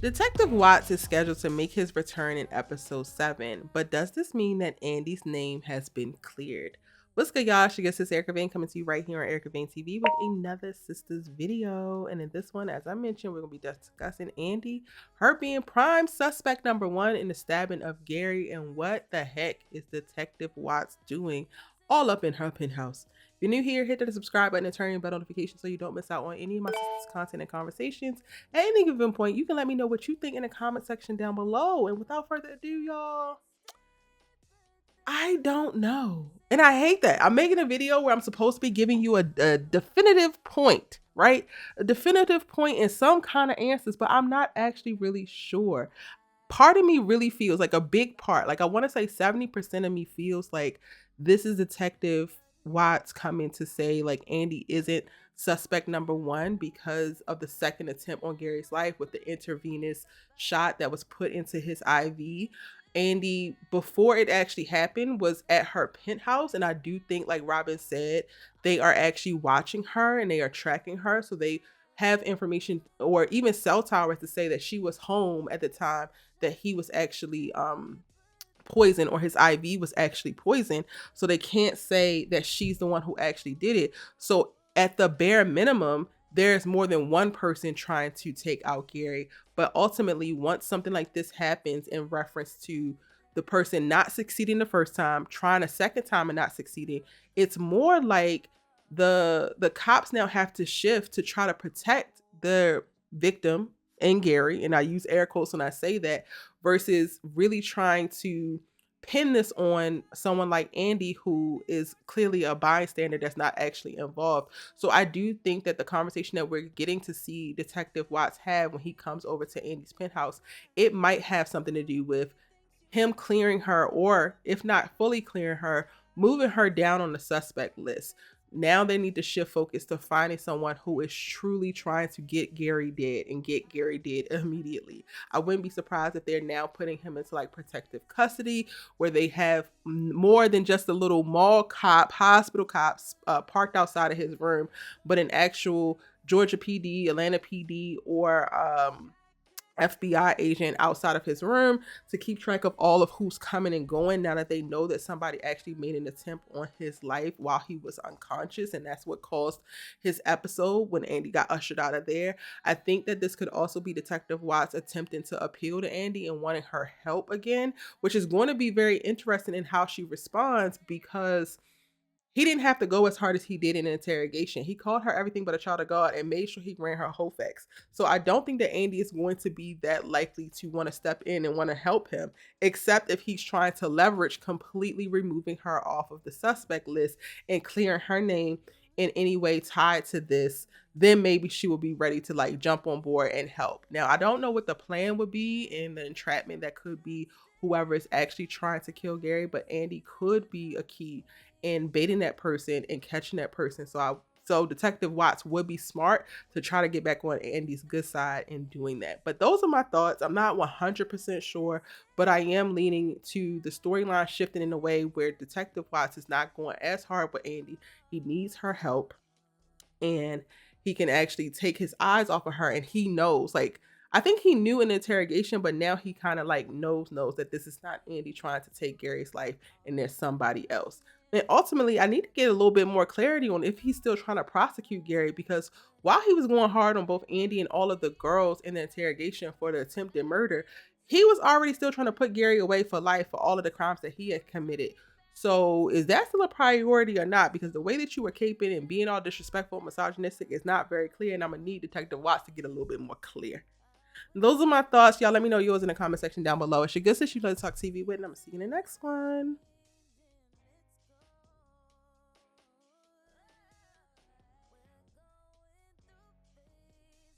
Detective Watts is scheduled to make his return in episode 7, but does this mean that Andy's name has been cleared? What's good, y'all? She gets Erica Vane coming to you right here on Erica Vane TV with another Sistas video. And in this one, as I mentioned, we're going to be discussing Andi, her being prime suspect number 1 in the stabbing of Gary, and what the heck is Detective Watts doing all up in her penthouse. If you're new here, hit the subscribe button and turn your bell notifications so you don't miss out on any of my Sistas content and conversations. At any given point, you can let me know what you think in the comment section down below. And without further ado, y'all, I don't know. And I hate that. I'm making a video where I'm supposed to be giving you a definitive point, right? A definitive point and some kind of answers, but I'm not actually really sure. Part of me really feels like a big part, like I want to say 70% of me feels like this is Detective Watts coming to say like Andi isn't suspect number 1 because of the second attempt on Gary's life with the intravenous shot that was put into his IV. Andi, before it actually happened, was at her penthouse, and I do think, like Robin said, they are actually watching her and they are tracking her, so they have information or even cell towers to say that she was home at the time that he was actually poisoned, or his IV was actually poisoned, so they can't say that she's the one who actually did it. So at the bare minimum, there's more than one person trying to take out Gary. But ultimately, once something like this happens in reference to the person not succeeding the first time, trying a second time and not succeeding, it's more like the cops now have to shift to try to protect the victim and Gary, and I use air quotes when I say that, versus really trying to pin this on someone like Andi, who is clearly a bystander that's not actually involved. So I do think that the conversation that we're getting to see Detective Watts have when he comes over to Andi's penthouse, it might have something to do with him clearing her, or if not fully clearing her, moving her down on the suspect list. Now they need to shift focus to finding someone who is truly trying to get Gary dead and get Gary dead immediately. I wouldn't be surprised if they're now putting him into like protective custody, where they have more than just a little mall cop, hospital cops parked outside of his room, but an actual Georgia PD, Atlanta PD, or FBI agent outside of his room to keep track of all of who's coming and going, now that they know that somebody actually made an attempt on his life while he was unconscious, and that's what caused his episode when Andi got ushered out of there. I think that this could also be Detective Watts attempting to appeal to Andi and wanting her help again, which is going to be very interesting in how she responds, because he didn't have to go as hard as he did in an interrogation. He called her everything but a child of God and made sure he ran her whole facts. So I don't think that Andi is going to be that likely to want to step in and want to help him, except if he's trying to leverage completely removing her off of the suspect list and clearing her name in any way tied to this. Then maybe she will be ready to like jump on board and help. Now, I don't know what the plan would be in the entrapment. That could be whoever is actually trying to kill Gary, but Andi could be a key in baiting that person and catching that person. So Detective Watts would be smart to try to get back on Andi's good side in doing that. But those are my thoughts. I'm not 100% sure, but I am leaning to the storyline shifting in a way where Detective Watts is not going as hard with Andi. He needs her help, and he can actually take his eyes off of her, and he knows, like, I think he knew in the interrogation, but now he kind of like knows that this is not Andi trying to take Gary's life and there's somebody else. And ultimately, I need to get a little bit more clarity on if he's still trying to prosecute Gary, because while he was going hard on both Andi and all of the girls in the interrogation for the attempted murder, he was already still trying to put Gary away for life for all of the crimes that he had committed. So is that still a priority or not? Because the way that you were caping and being all disrespectful and misogynistic is not very clear, and I'm going to need Detective Watts to get a little bit more clear. Those are my thoughts. Y'all let me know yours in the comment section down below. It's your good sis, you like to talk TV with, and I'm going to see you in the next one.